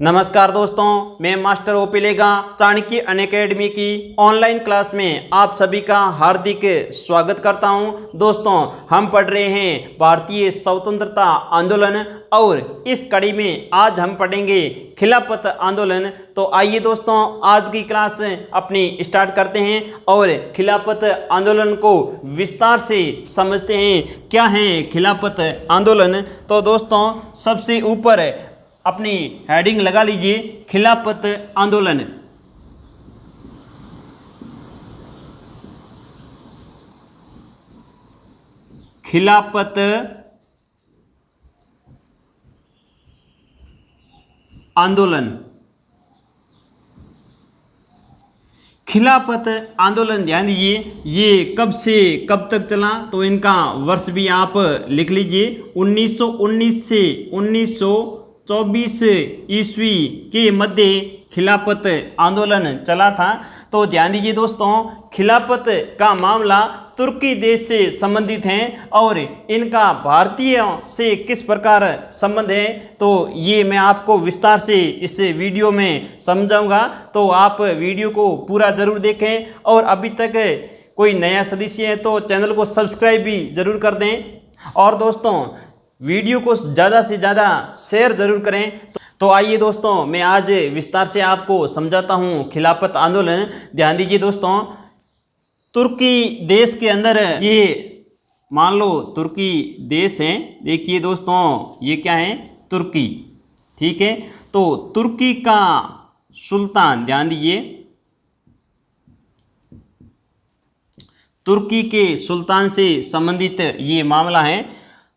नमस्कार दोस्तों, मैं मास्टर ओपी लेगा चाणक्य अनअकैडमी की ऑनलाइन क्लास में आप सभी का हार्दिक स्वागत करता हूं। दोस्तों, हम पढ़ रहे हैं भारतीय स्वतंत्रता आंदोलन और इस कड़ी में आज हम पढ़ेंगे खिलाफत आंदोलन। तो आइए दोस्तों, आज की क्लास अपनी स्टार्ट करते हैं और खिलाफत आंदोलन को विस्तार से समझते हैं। क्या है खिलाफत आंदोलन? तो दोस्तों, सबसे ऊपर अपनी हेडिंग लगा लीजिए, खिलाफत आंदोलन। खिलाफत आंदोलन। खिलाफत आंदोलन ध्यान दीजिए, ये कब से कब तक चला, तो इनका वर्ष भी आप लिख लीजिए। 1919 से 1924 ईस्वी के मध्य खिलाफत आंदोलन चला था। तो ध्यान दीजिए दोस्तों, खिलाफत का मामला तुर्की देश से संबंधित है और इनका भारतीयों से किस प्रकार संबंध है, तो ये मैं आपको विस्तार से इस वीडियो में समझाऊंगा। तो आप वीडियो को पूरा ज़रूर देखें और अभी तक कोई नया सदस्य है तो चैनल को सब्सक्राइब भी ज़रूर कर दें। और दोस्तों, वीडियो को ज़्यादा से ज़्यादा शेयर ज़रूर करें। तो आइए दोस्तों, मैं आज विस्तार से आपको समझाता हूँ खिलाफत आंदोलन। ध्यान दीजिए दोस्तों, तुर्की देश के अंदर, ये मान लो तुर्की देश है। देखिए दोस्तों, ये क्या है? तुर्की, ठीक है। तो तुर्की का सुल्तान, ध्यान दीजिए, तुर्की के सुल्तान से संबंधित ये मामला है।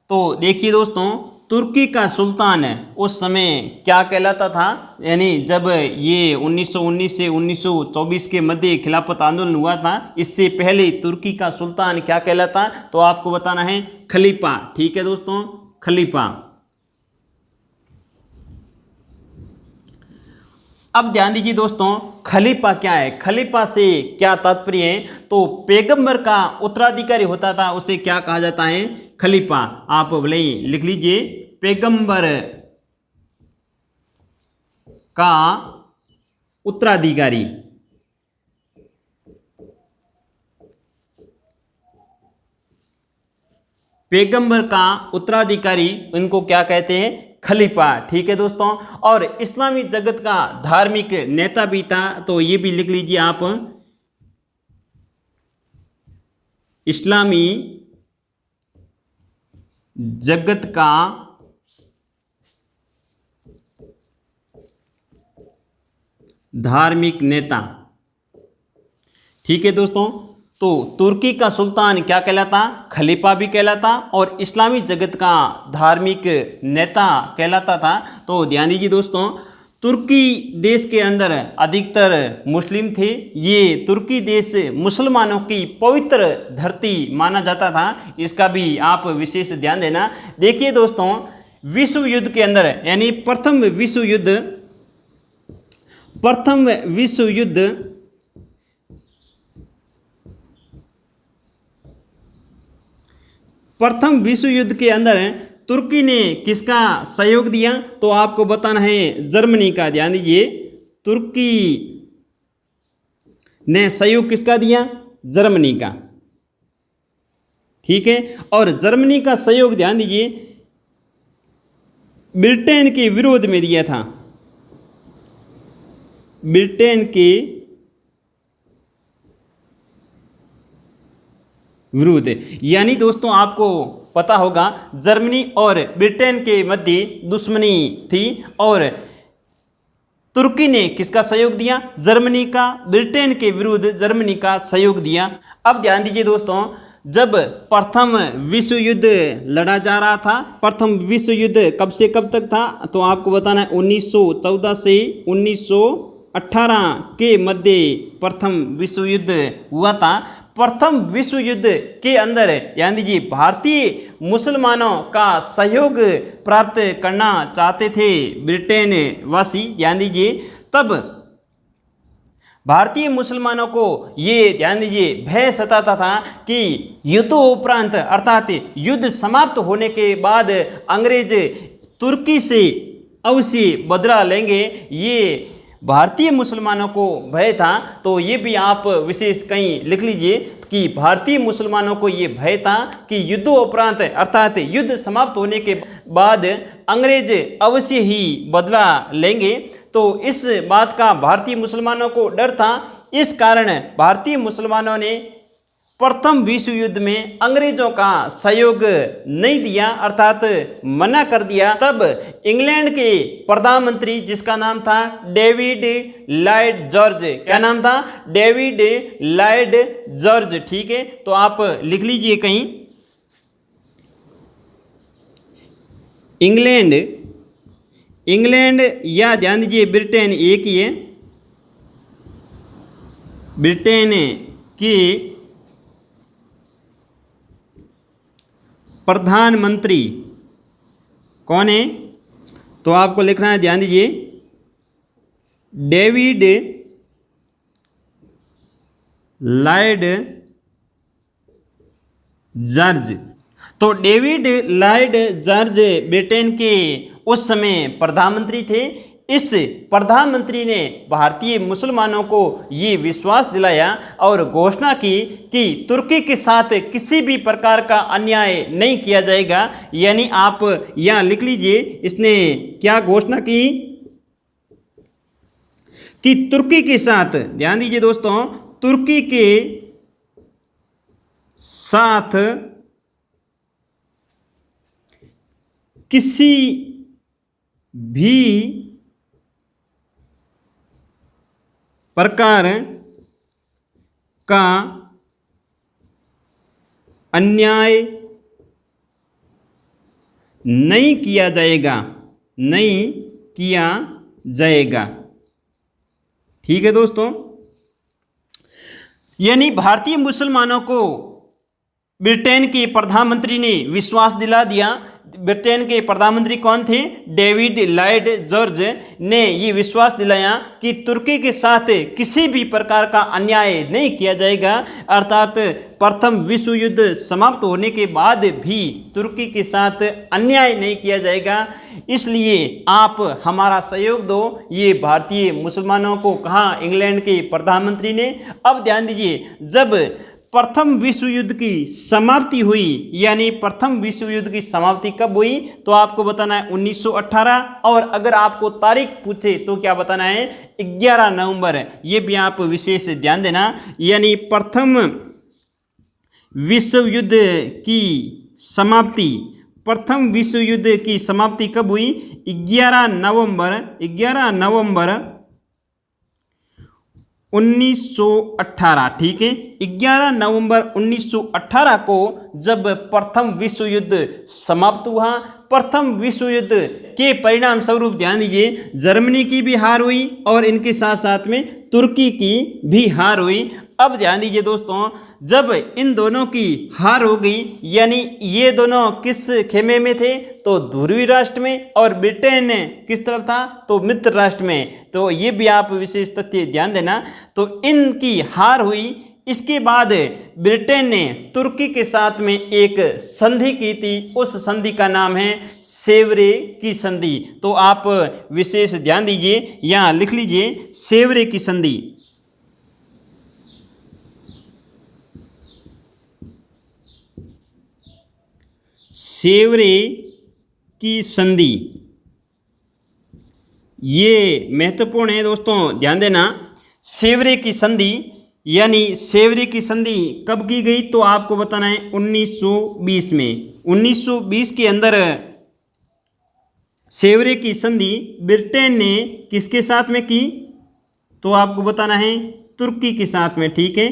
तो देखिए दोस्तों, तुर्की का सुल्तान उस समय क्या कहलाता था, यानी जब ये 1919 से 1924 के मध्य खिलाफत आंदोलन हुआ था, इससे पहले तुर्की का सुल्तान क्या कहलाता, तो आपको बताना है खलीफा। ठीक है दोस्तों, खलीफा। अब ध्यान दीजिए दोस्तों, खलीफा क्या है, खलीफा से क्या तात्पर्य है, तो पैगंबर का उत्तराधिकारी होता था, उसे क्या कहा जाता है? खलीफा। आप भले ही लिख लीजिए, पैगंबर का उत्तराधिकारी। पैगंबर का उत्तराधिकारी इनको क्या कहते हैं? खलीफा। ठीक है दोस्तों। और इस्लामी जगत का धार्मिक नेता भी था, तो ये भी लिख लीजिए आप, इस्लामी जगत का धार्मिक नेता। ठीक है दोस्तों। तो तुर्की का सुल्तान क्या कहलाता? खलीफा भी कहलाता और इस्लामी जगत का धार्मिक नेता कहलाता था। तो ध्यान दीजिए दोस्तों, तुर्की देश के अंदर अधिकतर मुस्लिम थे। ये तुर्की देश मुसलमानों की पवित्र धरती माना जाता था, इसका भी आप विशेष ध्यान देना। देखिए दोस्तों, विश्व युद्ध के अंदर, यानी प्रथम विश्व युद्ध के अंदर तुर्की ने किसका सहयोग दिया, तो आपको बताना है जर्मनी का। ध्यान दीजिए, तुर्की ने सहयोग किसका दिया? जर्मनी का। ठीक है। और जर्मनी का सहयोग, ध्यान दीजिए, ब्रिटेन के विरोध में दिया था। ब्रिटेन के विरुद्ध, यानी दोस्तों आपको पता होगा जर्मनी और ब्रिटेन के मध्य दुश्मनी थी और तुर्की ने किसका सहयोग दिया? जर्मनी का। ब्रिटेन के विरुद्ध जर्मनी का सहयोग दिया। अब ध्यान दीजिए दोस्तों, जब प्रथम विश्व युद्ध लड़ा जा रहा था, प्रथम विश्व युद्ध कब से कब तक था, तो आपको बताना है 1914 से 1918 के मध्य प्रथम विश्व युद्ध हुआ था। प्रथम विश्व युद्ध के अंदर, ध्यान दीजिए, भारतीय मुसलमानों का सहयोग प्राप्त करना चाहते थे ब्रिटेन वासी। ध्यान दीजिए, तब भारतीय मुसलमानों को ये ध्यान दीजिए भय सताता था कि युद्धोपरांत अर्थात युद्ध समाप्त होने के बाद अंग्रेज तुर्की से अवश्य बदला लेंगे, ये भारतीय मुसलमानों को भय था। तो ये भी आप विशेष कहीं लिख लीजिए कि भारतीय मुसलमानों को ये भय था कि युद्धोपरांत अर्थात युद्ध समाप्त होने के बाद अंग्रेज अवश्य ही बदला लेंगे। तो इस बात का भारतीय मुसलमानों को डर था। इस कारण भारतीय मुसलमानों ने प्रथम विश्व युद्ध में अंग्रेजों का सहयोग नहीं दिया अर्थात मना कर दिया। तब इंग्लैंड के प्रधानमंत्री जिसका नाम था डेविड लॉयड जॉर्ज, क्या नाम था? डेविड लॉयड जॉर्ज, ठीक है। तो आप लिख लीजिए कहीं, इंग्लैंड या ध्यान दीजिए ब्रिटेन एक ही है, ब्रिटेन के प्रधानमंत्री कौन है? तो आपको लिखना है, ध्यान दीजिए, डेविड लॉयड जॉर्ज। तो डेविड लॉयड जॉर्ज ब्रिटेन के उस समय प्रधानमंत्री थे। इस प्रधानमंत्री ने भारतीय मुसलमानों को ये विश्वास दिलाया और घोषणा की कि तुर्की के साथ किसी भी प्रकार का अन्याय नहीं किया जाएगा। यानी आप यहाँ लिख लीजिए, इसने क्या घोषणा की कि तुर्की के साथ, ध्यान दीजिए दोस्तों, तुर्की के साथ किसी भी प्रकार का अन्याय नहीं किया जाएगा, नहीं किया जाएगा। ठीक है दोस्तों, यानी भारतीय मुसलमानों को ब्रिटेन के प्रधानमंत्री ने विश्वास दिला दिया। ब्रिटेन के प्रधानमंत्री कौन थे? डेविड लॉयड जॉर्ज ने ये विश्वास दिलाया कि तुर्की के साथ किसी भी प्रकार का अन्याय नहीं किया जाएगा, अर्थात प्रथम विश्व युद्ध समाप्त होने के बाद भी तुर्की के साथ अन्याय नहीं किया जाएगा, इसलिए आप हमारा सहयोग दो। ये भारतीय मुसलमानों को कहा इंग्लैंड के प्रधानमंत्री ने। अब ध्यान दीजिए, जब प्रथम विश्व युद्ध की समाप्ति हुई, यानी प्रथम विश्व युद्ध की समाप्ति कब हुई? तो आपको बताना है 1918, और अगर आपको तारीख पूछे तो क्या बताना है? 11 नवंबर। ये भी आप विशेष ध्यान देना। यानी प्रथम विश्व युद्ध की समाप्ति, प्रथम विश्व युद्ध की समाप्ति कब हुई? 11 नवंबर 1918। ठीक है, 11 नवंबर 1918 को जब प्रथम विश्व युद्ध समाप्त हुआ, प्रथम विश्व युद्ध के परिणाम स्वरूप ध्यान दीजिए जर्मनी की भी हार हुई और इनके साथ साथ में तुर्की की भी हार हुई। अब ध्यान दीजिए दोस्तों, जब इन दोनों की हार हो गई, यानी ये दोनों किस खेमे में थे? तो ध्रुवीय राष्ट्र में, और ब्रिटेन किस तरफ था? तो मित्र राष्ट्र में। तो ये भी आप विशेष तथ्य ध्यान देना। तो इनकी हार हुई। इसके बाद ब्रिटेन ने तुर्की के साथ में एक संधि की थी, उस संधि का नाम है सेवरे की संधि। तो आप विशेष ध्यान दीजिए, यहाँ लिख लीजिए सेवरे की संधि। सेवरे की संधि ये महत्वपूर्ण है दोस्तों, ध्यान देना। सेवरे की संधि, यानी सेवरे की संधि कब की गई? तो आपको बताना है 1920 में। 1920 के अंदर सेवरे की संधि ब्रिटेन ने किसके साथ में की? तो आपको बताना है तुर्की के साथ में। ठीक है,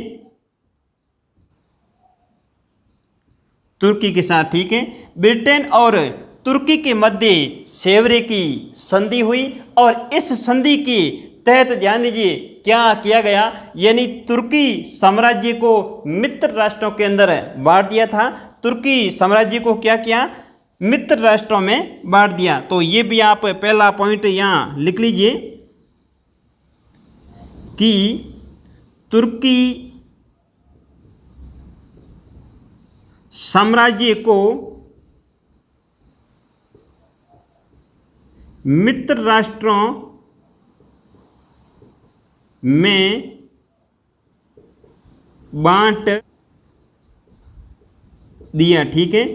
तुर्की के साथ। ठीक है, ब्रिटेन और तुर्की के मध्य सेवरे की संधि हुई और इस संधि के तहत ध्यान दीजिए क्या किया गया, यानी तुर्की साम्राज्य को मित्र राष्ट्रों के अंदर बांट दिया था। तुर्की साम्राज्य को क्या किया? मित्र राष्ट्रों में बांट दिया। तो ये भी आप पहला पॉइंट यहाँ लिख लीजिए कि तुर्की साम्राज्य को मित्र राष्ट्रों में बांट दिया। ठीक है,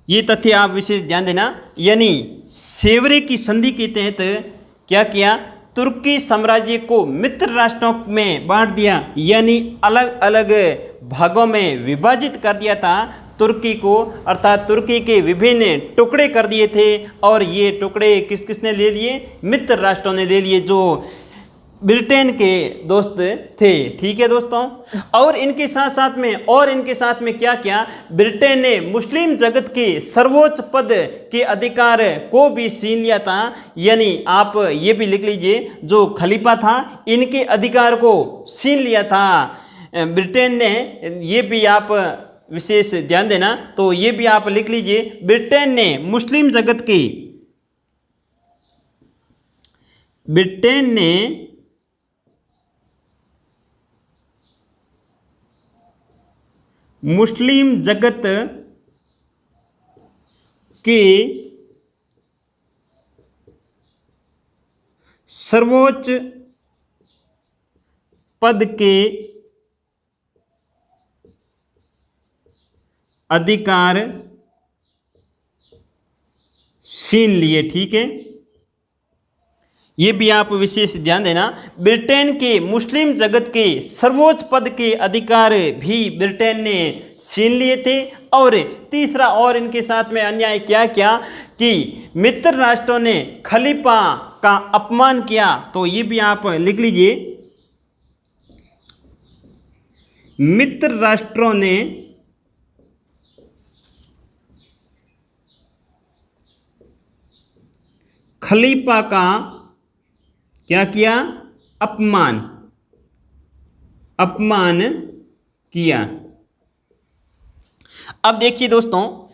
ये तथ्य आप विशेष ध्यान देना। यानी सेवरे की संधि के तहत क्या किया, तुर्की साम्राज्य को मित्र राष्ट्रों में बांट दिया, यानी अलग अलग भागों में विभाजित कर दिया था तुर्की को, अर्थात तुर्की के विभिन्न टुकड़े कर दिए थे। और ये टुकड़े किस किसने ले लिए, मित्र राष्ट्रों ने ले लिए, जो ब्रिटेन के दोस्त थे। ठीक है दोस्तों, और इनके साथ में क्या किया, ब्रिटेन ने मुस्लिम जगत के सर्वोच्च पद के अधिकार को भी छीन लिया था। यानी आप ये भी लिख लीजिए, जो खलीफा था इनके अधिकार को छीन लिया था ब्रिटेन ने। ये भी आप विशेष ध्यान देना, तो ये भी आप लिख लीजिए, ब्रिटेन ने मुस्लिम जगत के सर्वोच्च पद के अधिकार छीन लिए। ठीक है, ये भी आप विशेष ध्यान देना, ब्रिटेन के मुस्लिम जगत के सर्वोच्च पद के अधिकार भी ब्रिटेन ने छीन लिए थे। और तीसरा, और इनके साथ में अन्याय क्या किया कि मित्र राष्ट्रों ने खलीफा का अपमान किया। तो ये भी आप लिख लीजिए, मित्र राष्ट्रों ने खलीफा का क्या किया, अपमान किया। अब देखिए दोस्तों,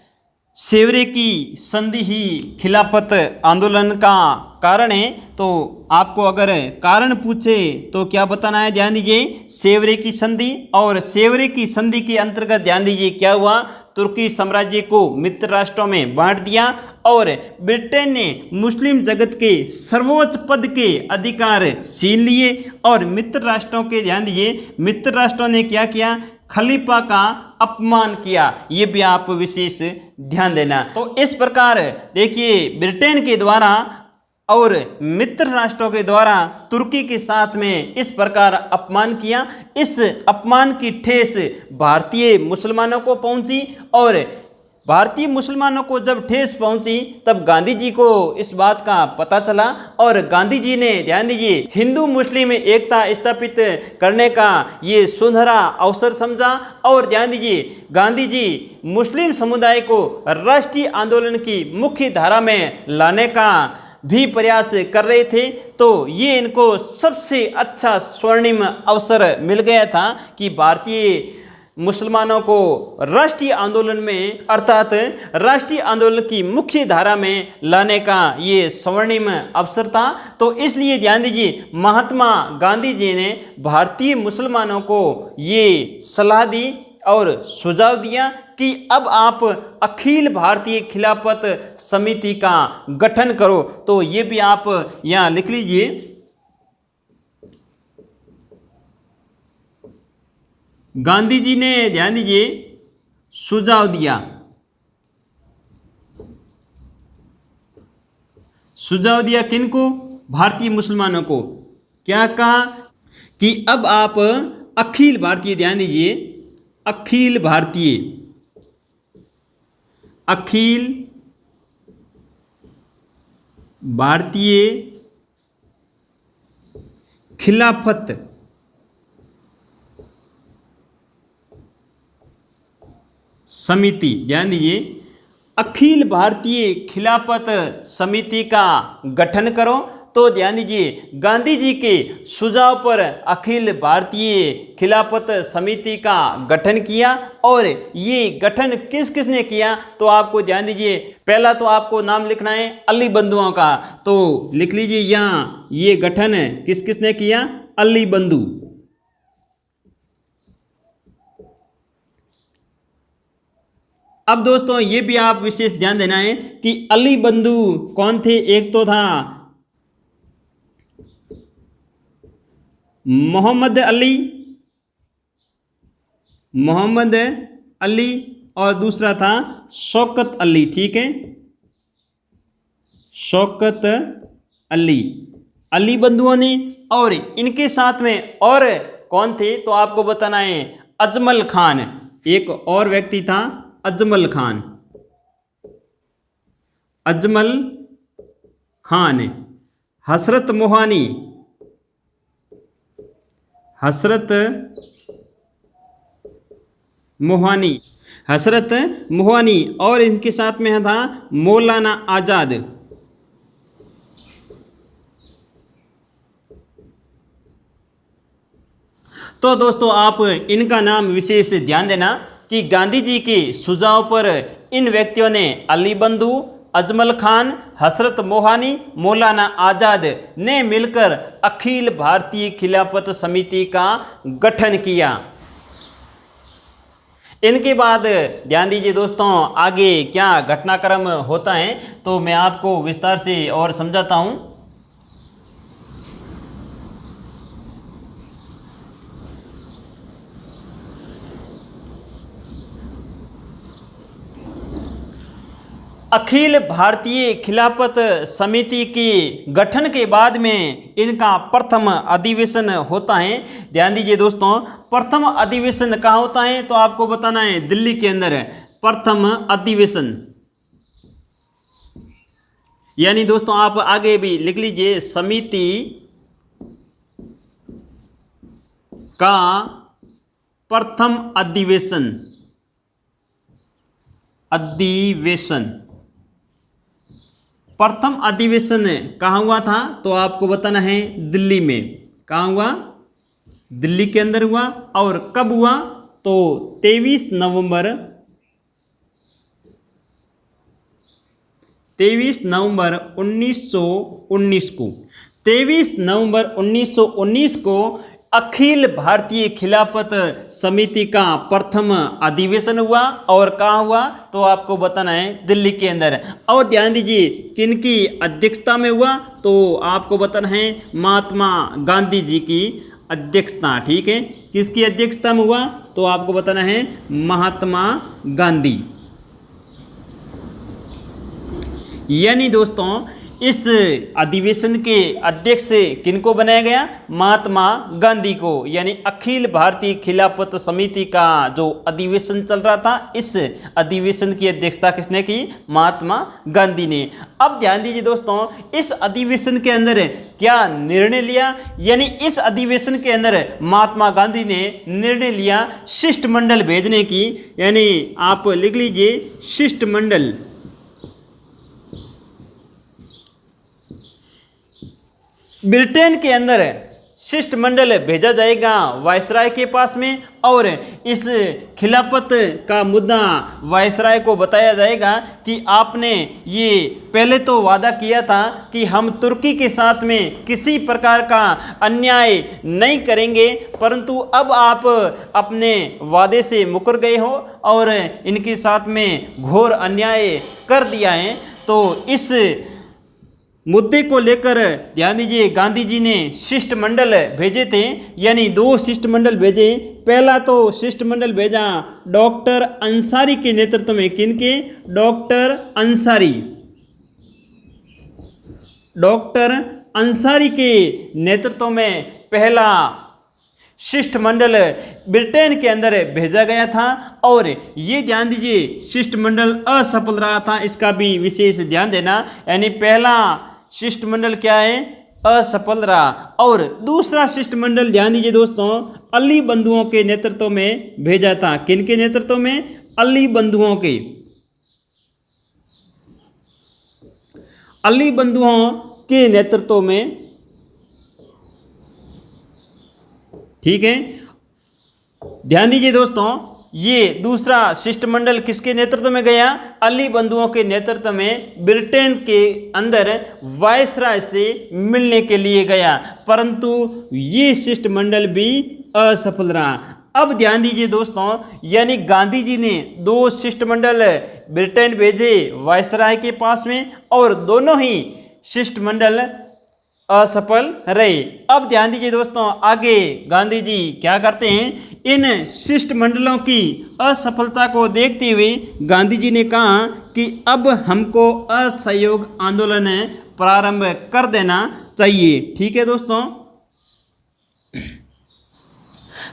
सेवरे की संधि ही खिलाफत आंदोलन का कारण है। तो आपको अगर कारण पूछे तो क्या बताना है, ध्यान दीजिए, सेवरे की संधि। और सेवरे की संधि के अंतर्गत ध्यान दीजिए क्या हुआ, तुर्की साम्राज्य को मित्र राष्ट्रों में बांट दिया और ब्रिटेन ने मुस्लिम जगत के सर्वोच्च पद के अधिकार छीन लिए। और मित्र राष्ट्रों के, ध्यान दीजिए, मित्र राष्ट्रों ने क्या किया, खलीफा का अपमान किया। ये भी आप विशेष ध्यान देना। तो इस प्रकार देखिए, ब्रिटेन के द्वारा और मित्र राष्ट्रों के द्वारा तुर्की के साथ में इस प्रकार अपमान किया। इस अपमान की ठेस भारतीय मुसलमानों को पहुंची। और भारतीय मुसलमानों को जब ठेस पहुंची तब गांधी जी को इस बात का पता चला और गांधी जी ने, ध्यान दीजिए, हिंदू मुस्लिम एकता स्थापित करने का ये सुनहरा अवसर समझा। और ध्यान दीजिए, गांधी जी मुस्लिम समुदाय को राष्ट्रीय आंदोलन की मुख्य धारा में लाने का भी प्रयास कर रहे थे। तो ये इनको सबसे अच्छा स्वर्णिम अवसर मिल गया था कि भारतीय मुसलमानों को राष्ट्रीय आंदोलन में, अर्थात राष्ट्रीय आंदोलन की मुख्य धारा में लाने का ये स्वर्णिम अवसर था। तो इसलिए ध्यान दीजिए, महात्मा गांधी जी ने भारतीय मुसलमानों को ये सलाह दी और सुझाव दिया कि अब आप अखिल भारतीय खिलाफत समिति का गठन करो। तो ये भी आप यहाँ लिख लीजिए, गांधी जी ने, ध्यान दीजिए, सुझाव दिया। सुझाव दिया किनको, भारतीय मुसलमानों को। क्या कहा कि अब आप अखिल भारतीय, ध्यान दीजिए, अखिल भारतीय खिलाफत समिति, ध्यान दीजिए, अखिल भारतीय खिलाफत समिति का गठन करो। तो ध्यान दीजिए, गांधी जी के सुझाव पर अखिल भारतीय खिलाफत समिति का गठन किया। और ये गठन किस किसने किया, तो आपको ध्यान दीजिए, पहला तो आपको नाम लिखना है अली बंधुओं का। तो लिख लीजिए यहाँ, ये गठन किस किसने किया, अली बंधु। अब दोस्तों ये भी आप विशेष ध्यान देना है कि अली बंधु कौन थे। एक तो था मोहम्मद अली और दूसरा था शौकत अली। ठीक है, शौकत अली बंधुओं ने, और इनके साथ में और कौन थे तो आपको बताना है अजमल खान। एक और व्यक्ति था अजमल खान, हसरत मोहानी और इनके साथ में था मौलाना आजाद। तो दोस्तों आप इनका नाम विशेष ध्यान देना कि गांधी जी के सुझाव पर इन व्यक्तियों ने अली बंधु, अजमल खान, हसरत मोहानी, मौलाना आजाद ने मिलकर अखिल भारतीय खिलाफत समिति का गठन किया। इनके बाद ध्यान दीजिए दोस्तों आगे क्या घटनाक्रम होता है तो मैं आपको विस्तार से और समझाता हूं। अखिल भारतीय खिलाफत समिति के गठन के बाद में इनका प्रथम अधिवेशन होता है। ध्यान दीजिए दोस्तों, प्रथम अधिवेशन कहाँ होता है तो आपको बताना है दिल्ली के अंदर है प्रथम अधिवेशन। यानी दोस्तों आप आगे भी लिख लीजिए, समिति का प्रथम अधिवेशन प्रथम अधिवेशन कहाँ हुआ था तो आपको बताना है दिल्ली में। कहाँ हुआ? दिल्ली के अंदर हुआ। और कब हुआ तो 23 नवंबर 1919 को 23 नवंबर 1919 को अखिल भारतीय खिलाफत समिति का प्रथम अधिवेशन हुआ। और कहाँ हुआ तो आपको बताना है दिल्ली के अंदर। और ध्यान दीजिए किनकी अध्यक्षता में हुआ तो आपको बताना है महात्मा गांधी जी की अध्यक्षता। ठीक है, किसकी अध्यक्षता में हुआ तो आपको बताना है महात्मा गांधी। यानी दोस्तों इस अधिवेशन के अध्यक्ष किनको बनाया गया? महात्मा गांधी को। यानी अखिल भारतीय खिलाफत समिति का जो अधिवेशन चल रहा था इस अधिवेशन की अध्यक्षता किसने की? महात्मा गांधी ने। अब ध्यान दीजिए दोस्तों इस अधिवेशन के अंदर क्या निर्णय लिया? यानी इस अधिवेशन के अंदर महात्मा गांधी ने निर्णय लिया शिष्टमंडल भेजने की। यानी आप लिख लीजिए शिष्टमंडल। ब्रिटेन के अंदर शिष्टमंडल भेजा जाएगा वायसराय के पास में। और इस खिलाफत का मुद्दा वायसराय को बताया जाएगा कि आपने ये पहले तो वादा किया था कि हम तुर्की के साथ में किसी प्रकार का अन्याय नहीं करेंगे, परंतु अब आप अपने वादे से मुकर गए हो और इनके साथ में घोर अन्याय कर दिया है। तो इस मुद्दे को लेकर ध्यान दीजिए गांधी जी ने शिष्टमंडल भेजे थे। यानी 2 शिष्टमंडल भेजे। पहला तो शिष्टमंडल भेजा डॉक्टर अंसारी के नेतृत्व में। किनके? डॉक्टर अंसारी के नेतृत्व में पहला शिष्टमंडल ब्रिटेन के अंदर भेजा गया था। और ये ध्यान दीजिए शिष्टमंडल असफल रहा था, इसका भी विशेष ध्यान देना। यानी पहला शिष्टमंडल क्या है? असफल रहा। और दूसरा शिष्टमंडल ध्यान दीजिए दोस्तों अली बंधुओं के नेतृत्व में भेजा था। किनके नेतृत्व में? अली बंधुओं के नेतृत्व में। ठीक है, ध्यान दीजिए दोस्तों ये दूसरा शिष्टमंडल किसके नेतृत्व में गया? अली बंधुओं के नेतृत्व में ब्रिटेन के अंदर वायसराय से मिलने के लिए गया, परंतु ये शिष्टमंडल भी असफल रहा। अब ध्यान दीजिए दोस्तों, यानी गांधी जी ने 2 शिष्टमंडल ब्रिटेन भेजे वायसराय के पास में, और दोनों ही शिष्टमंडल असफल रहे। अब ध्यान दीजिए दोस्तों, आगे गांधी जी क्या करते हैं, इन शिष्टमंडलों की असफलता को देखते हुए गांधी जी ने कहा कि अब हमको असहयोग आंदोलन प्रारंभ कर देना चाहिए। ठीक है दोस्तों,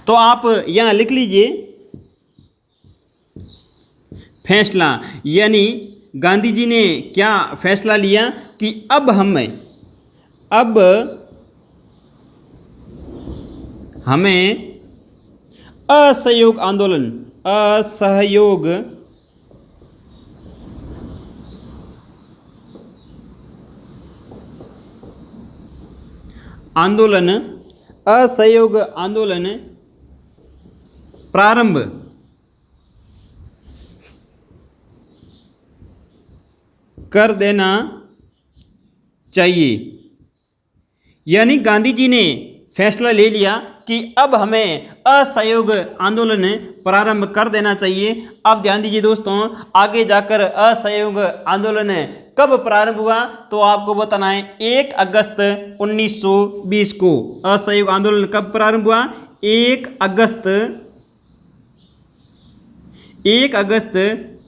तो आप यहाँ लिख लीजिए फैसला, यानी गांधी जी ने क्या फैसला लिया कि अब हमें असहयोग आंदोलन प्रारंभ कर देना चाहिए। यानी गांधी जी ने फैसला ले लिया कि अब हमें असहयोग आंदोलन प्रारंभ कर देना चाहिए। अब ध्यान दीजिए दोस्तों, आगे जाकर असहयोग आंदोलन कब प्रारंभ हुआ, तो आपको बताना है 1 अगस्त 1920 को। असहयोग आंदोलन कब प्रारंभ हुआ, 1 अगस्त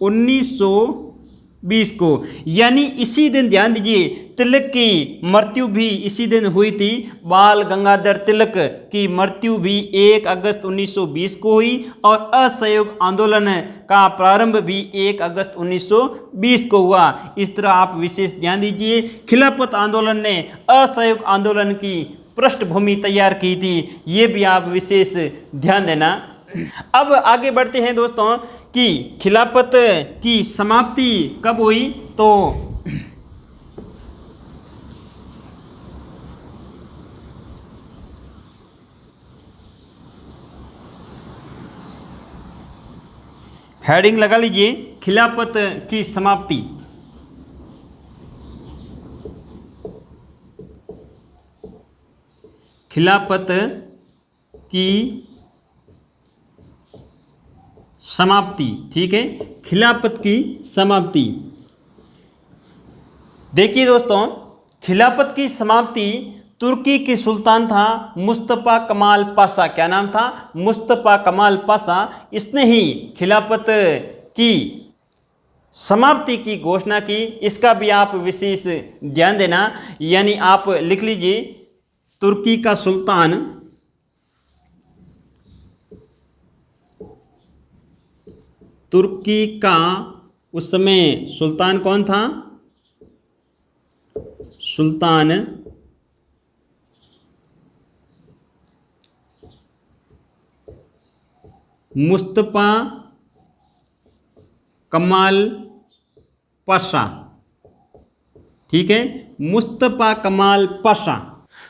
1920 को। यानी इसी दिन ध्यान दीजिए तिलक की मृत्यु भी इसी दिन हुई थी। बाल गंगाधर तिलक की मृत्यु भी 1 अगस्त 1920 को हुई, और असहयोग आंदोलन का प्रारंभ भी 1 अगस्त 1920 को हुआ। इस तरह आप विशेष ध्यान दीजिए, खिलाफत आंदोलन ने असहयोग आंदोलन की पृष्ठभूमि तैयार की थी, ये भी आप विशेष ध्यान देना। अब आगे बढ़ते हैं दोस्तों कि खिलाफत की समाप्ति कब हुई, तो हेडिंग लगा लीजिए, खिलाफत की समाप्ति। खिलाफत की समाप्ति, ठीक है, खिलाफत की समाप्ति। देखिए दोस्तों, खिलाफत की समाप्ति तुर्की के सुल्तान था मुस्तफ़ा कमाल पाशा। क्या नाम था, मुस्तफ़ा कमाल पाशा। इसने ही खिलाफत की समाप्ति की घोषणा की। इसका भी आप विशेष ध्यान देना, यानी आप लिख लीजिए तुर्की का सुल्तान तुर्की का उस समय सुल्तान कौन था, सुल्तान मुस्तफ़ा कमाल पाशा। ठीक है, मुस्तफ़ा कमाल पाशा।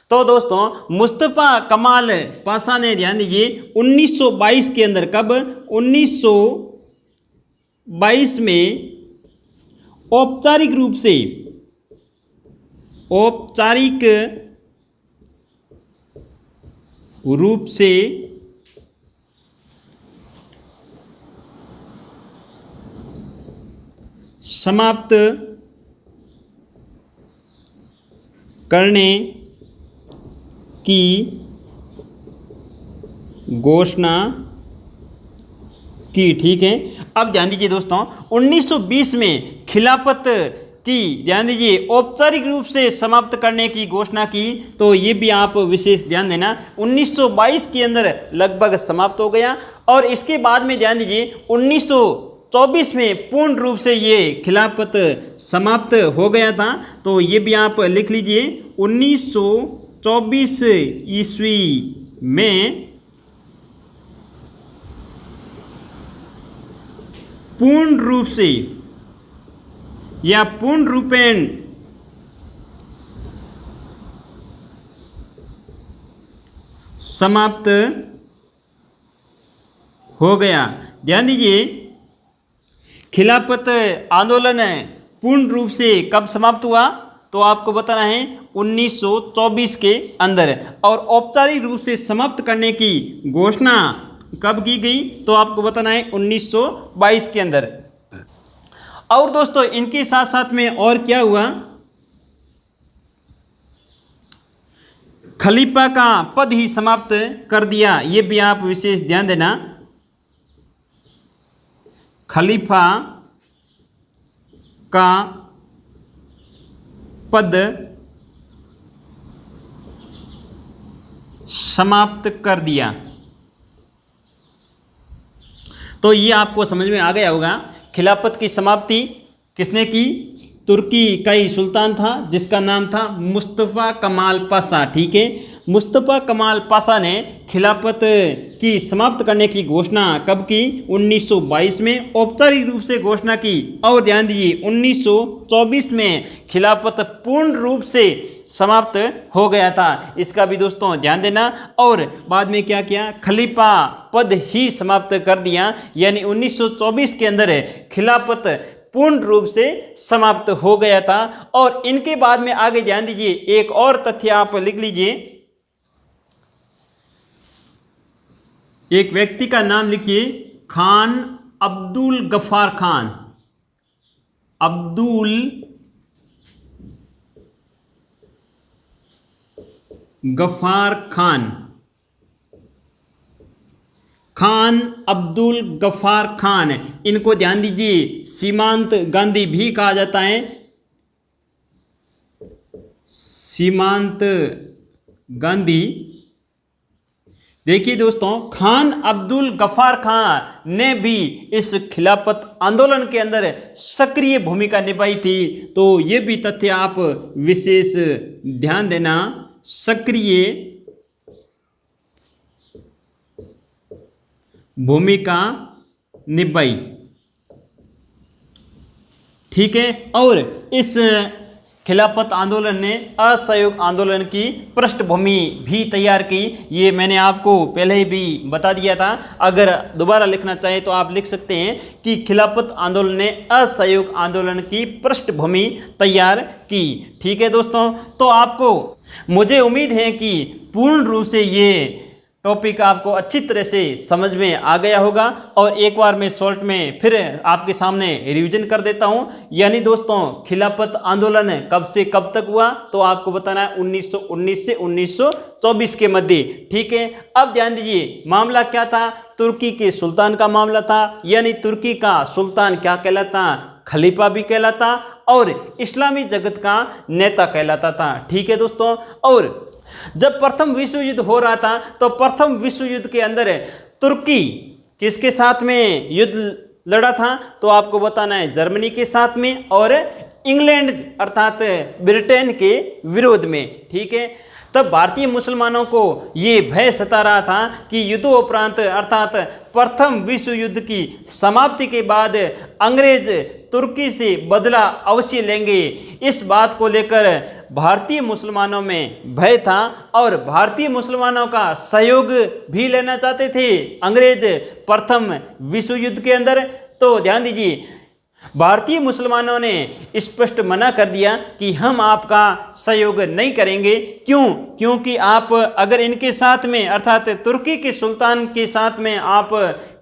तो दोस्तों मुस्तफ़ा कमाल पाशा ने, ध्यान दीजिए, 1922 के अंदर, कब, 1922 में औपचारिक रूप से समाप्त करने की घोषणा की। ठीक है, अब ध्यान दीजिए दोस्तों, 1920 में खिलाफत की, ध्यान दीजिए, औपचारिक रूप से समाप्त करने की घोषणा की। तो ये भी आप विशेष ध्यान देना, 1922 के अंदर लगभग समाप्त हो गया। और इसके बाद में ध्यान दीजिए 1924 में पूर्ण रूप से ये खिलाफत समाप्त हो गया था। तो ये भी आप लिख लीजिए, 1924 ईस्वी में पूर्ण रूप से या पूर्ण रूपेण समाप्त हो गया। ध्यान दीजिए, खिलाफत आंदोलन पूर्ण रूप से कब समाप्त हुआ, तो आपको बताना है 1924 के अंदर। और औपचारिक रूप से समाप्त करने की घोषणा कब की गई, तो आपको बताना है 1922 के अंदर। और दोस्तों इनके साथ साथ में और क्या हुआ, खलीफा का पद ही समाप्त कर दिया, ये भी आप विशेष ध्यान देना। खलीफा का पद समाप्त कर दिया। तो ये आपको समझ में आ गया होगा, खिलाफत की समाप्ति किसने की, तुर्की का ही सुल्तान था जिसका नाम था मुस्तफ़ा कमाल पाशा। ठीक है, मुस्तफ़ा कमाल पाशा ने खिलाफत की समाप्त करने की घोषणा कब की, 1922 में औपचारिक रूप से घोषणा की। और ध्यान दीजिए 1924 में खिलाफत पूर्ण रूप से समाप्त हो गया था, इसका भी दोस्तों ध्यान देना। और बाद में क्या किया, खलीफा पद ही समाप्त कर दिया, यानी 1924 के अंदर खिलाफत पूर्ण रूप से समाप्त हो गया था। और इनके बाद में आगे ध्यान दीजिए, एक और तथ्य आप लिख लीजिए, एक व्यक्ति का नाम लिखिए, खान अब्दुल गफ्फार खान। अब्दुल गफ्फार खान, खान अब्दुल गफ्फार खान, इनको ध्यान दीजिए सीमांत गांधी भी कहा जाता है। सीमांत गांधी। देखिए दोस्तों, खान अब्दुल गफ्फार खान ने भी इस खिलाफत आंदोलन के अंदर सक्रिय भूमिका निभाई थी, तो ये भी तथ्य आप विशेष ध्यान देना, सक्रिय भूमिका निभाई। ठीक है, और इस खिलाफत आंदोलन ने असहयोग आंदोलन की पृष्ठभूमि भी तैयार की, ये मैंने आपको पहले ही भी बता दिया था। अगर दोबारा लिखना चाहे तो आप लिख सकते हैं कि खिलाफत आंदोलन ने असहयोग आंदोलन की पृष्ठभूमि तैयार की। ठीक है दोस्तों, तो आपको, मुझे उम्मीद है कि पूर्ण रूप से ये टॉपिक आपको अच्छी तरह से समझ में आ गया होगा। और एक बार मैं शॉर्ट में फिर आपके सामने रिवीजन कर देता हूं। यानी दोस्तों, खिलाफत आंदोलन कब से कब तक हुआ, तो आपको बताना है 1919 से 1924 के मध्य। ठीक है, अब ध्यान दीजिए, मामला क्या था, तुर्की के सुल्तान का मामला था। यानी तुर्की का सुल्तान क्या कहलाता, खलीफा भी कहलाता और इस्लामी जगत का नेता कहलाता था। ठीक है दोस्तों, और जब प्रथम विश्व युद्ध हो रहा था तो प्रथम विश्व युद्ध के अंदर तुर्की किसके साथ में युद्ध लड़ा था, तो आपको बताना है जर्मनी के साथ में और इंग्लैंड अर्थात ब्रिटेन के विरोध में। ठीक है, तब भारतीय मुसलमानों को ये भय सता रहा था कि युद्धोपरांत अर्थात प्रथम विश्व युद्ध की समाप्ति के बाद अंग्रेज तुर्की से बदला अवश्य लेंगे। इस बात को लेकर भारतीय मुसलमानों में भय था और भारतीय मुसलमानों का सहयोग भी लेना चाहते थे अंग्रेज प्रथम विश्व युद्ध के अंदर। तो ध्यान दीजिए, भारतीय मुसलमानों ने स्पष्ट मना कर दिया कि हम आपका सहयोग नहीं करेंगे। क्यों? क्योंकि आप अगर इनके साथ में अर्थात तुर्की के सुल्तान के साथ में आप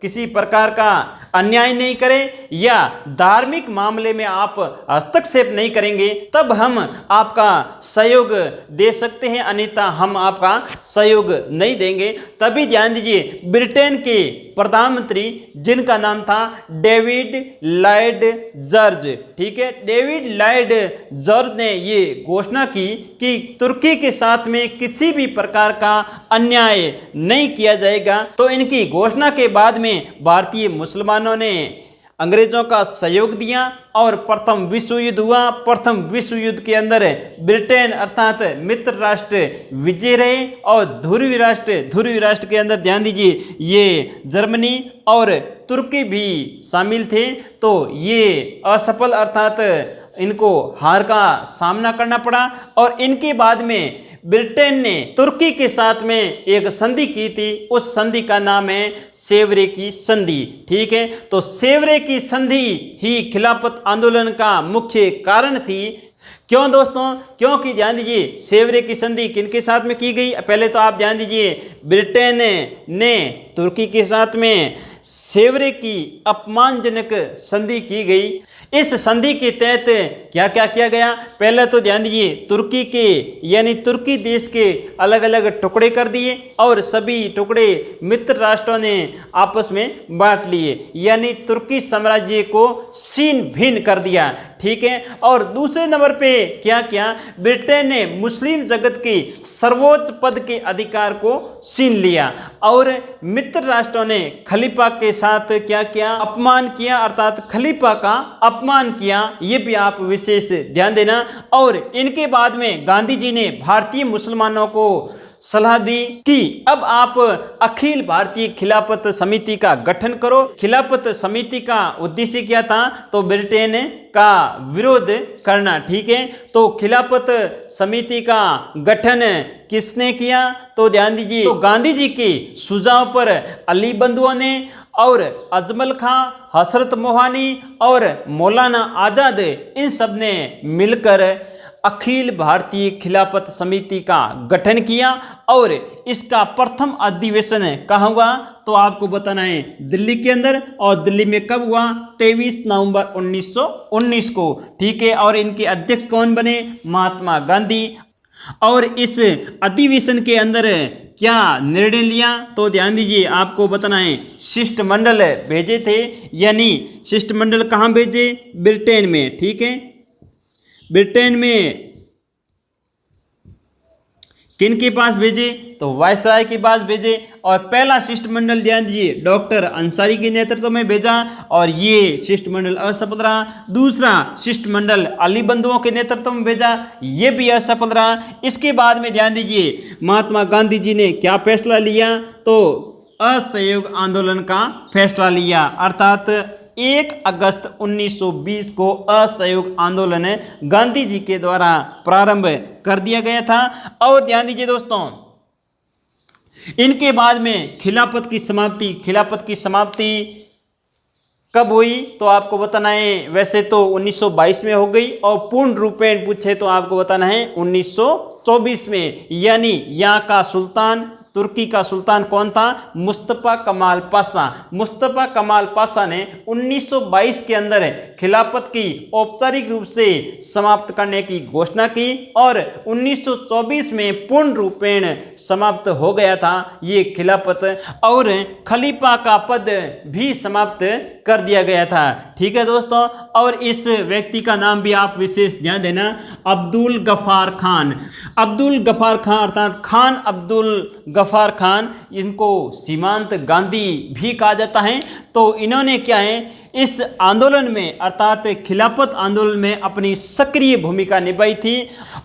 किसी प्रकार का अन्याय नहीं करें या धार्मिक मामले में आप हस्तक्षेप नहीं करेंगे, तब हम आपका सहयोग दे सकते हैं, अन्यथा हम आपका सहयोग नहीं देंगे। तभी ध्यान दीजिए, ब्रिटेन के प्रधानमंत्री जिनका नाम था डेविड लॉयड जॉर्ज, ठीक है, डेविड लॉयड जॉर्ज ने ये घोषणा की कि तुर्की के साथ में किसी भी प्रकार का अन्याय नहीं किया जाएगा। तो इनकी घोषणा के बाद में भारतीय मुसलमानों ने अंग्रेजों का सहयोग दिया और प्रथम विश्व युद्ध हुआ। प्रथम विश्व युद्ध के अंदर ब्रिटेन अर्थात मित्र राष्ट्र विजय रहे और ध्रुवीय राष्ट्र के अंदर ध्यान दीजिए ये जर्मनी और तुर्की भी शामिल थे। तो ये असफल अर्थात इनको हार का सामना करना पड़ा और इनके बाद में ब्रिटेन ने तुर्की के साथ में एक संधि की थी। उस संधि का नाम है सेवरे की संधि। ठीक है, तो सेवरे की संधि ही खिलाफत आंदोलन का मुख्य कारण थी। क्यों दोस्तों? क्योंकि ध्यान दीजिए सेवरे की संधि किनके साथ में की गई? पहले तो आप ध्यान दीजिए, ब्रिटेन ने तुर्की के साथ में सेवरे की अपमानजनक संधि की गई। इस संधि के तहत क्या क्या किया गया? पहले तो ध्यान दीजिए, तुर्की के यानी तुर्की देश के अलग अलग टुकड़े कर दिए और सभी टुकड़े मित्र राष्ट्रों ने आपस में बांट लिए, यानी तुर्की साम्राज्य को छीन भिन्न कर दिया। ठीक है। और दूसरे नंबर पे क्या किया? ब्रिटेन ने मुस्लिम जगत के सर्वोच्च पद के अधिकार को छीन लिया और मित्र राष्ट्रों ने खलीफा के साथ क्या किया? अपमान किया, अर्थात खलीफा का अपमान किया। ये भी आप विशेष ध्यान देना। और इनके बाद में गांधी जी ने भारतीय मुसलमानों को सलाह दी कि अब आप अखिल भारतीय खिलाफत समिति का गठन करो। खिलाफत समिति का उद्देश्य क्या था? तो ब्रिटेन का विरोध करना। ठीक है। तो खिलाफत समिति का गठन किसने किया? तो ध्यान दीजिए, तो गांधी जी के सुझाव पर अली बंधुओं ने और अजमल खां, हसरत मोहानी और मौलाना आजाद, इन सब ने मिलकर अखिल भारतीय खिलाफत समिति का गठन किया और इसका प्रथम अधिवेशन कहाँ हुआ? तो आपको बताना है दिल्ली के अंदर। और दिल्ली में कब हुआ? 23 नवंबर 1919 को। ठीक है। और इनके अध्यक्ष कौन बने? महात्मा गांधी। और इस अधिवेशन के अंदर क्या निर्णय लिया? तो ध्यान दीजिए, आपको बताना है शिष्टमंडल भेजे थे, यानी शिष्टमंडल कहाँ भेजे? ब्रिटेन में। ठीक है। ब्रिटेन में किन के पास भेजे? तो वायसराय के पास भेजे। और पहला शिष्टमंडल ध्यान दीजिए डॉक्टर अंसारी के नेतृत्व में भेजा और ये शिष्टमंडल असफल रहा। दूसरा शिष्टमंडल अली बंधुओं के नेतृत्व में भेजा, ये भी असफल रहा। इसके बाद में ध्यान दीजिए महात्मा गांधी जी ने क्या फैसला लिया? तो असहयोग आंदोलन का फैसला लिया, अर्थात 1 अगस्त 1920 को असहयोग आंदोलन गांधी जी के द्वारा प्रारंभ कर दिया गया था। और ध्यान दीजिए दोस्तों, इनके बाद में खिलाफत की समाप्ति कब हुई? तो आपको बताना है, वैसे तो 1922 में हो गई और पूर्ण रूपेण पूछे तो आपको बताना है 1924 में। यानी यहाँ का सुल्तान, तुर्की का सुल्तान कौन था? मुस्तफा कमाल पाशा। मुस्तफा कमाल पाशा ने 1922 के अंदर खिलाफत की औपचारिक रूप से समाप्त करने की घोषणा की और 1924 में पूर्ण रूपेण समाप्त हो गया था ये खिलाफत, और खलीफा का पद भी समाप्त कर दिया गया था। ठीक है दोस्तों। और इस व्यक्ति का नाम भी आप विशेष ध्यान देना, अब्दुल गफ्फार खान। अब्दुल गफ्फार खान अर्थात खान अब्दुल गफ्फार खान, इनको सीमांत गांधी भी कहा जाता है। तो इन्होंने क्या है, इस आंदोलन में अर्थात खिलाफत आंदोलन में अपनी सक्रिय भूमिका निभाई थी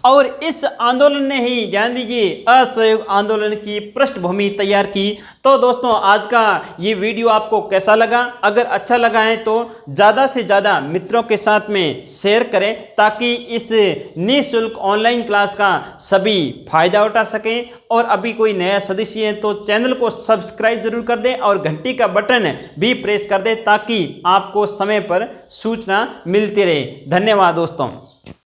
और इस आंदोलन ने ही ध्यान दीजिए असहयोग आंदोलन की पृष्ठभूमि तैयार की। तो दोस्तों आज का ये वीडियो आपको कैसा लगा? अगर अच्छा लगा है तो ज़्यादा से ज़्यादा मित्रों के साथ में शेयर करें ताकि इस निःशुल्क ऑनलाइन क्लास का सभी फायदा उठा सकें। और अभी कोई नया सदस्य है तो चैनल को सब्सक्राइब जरूर कर दें और घंटी का बटन भी प्रेस कर दें ताकि आपको समय पर सूचना मिलती रहे। धन्यवाद दोस्तों।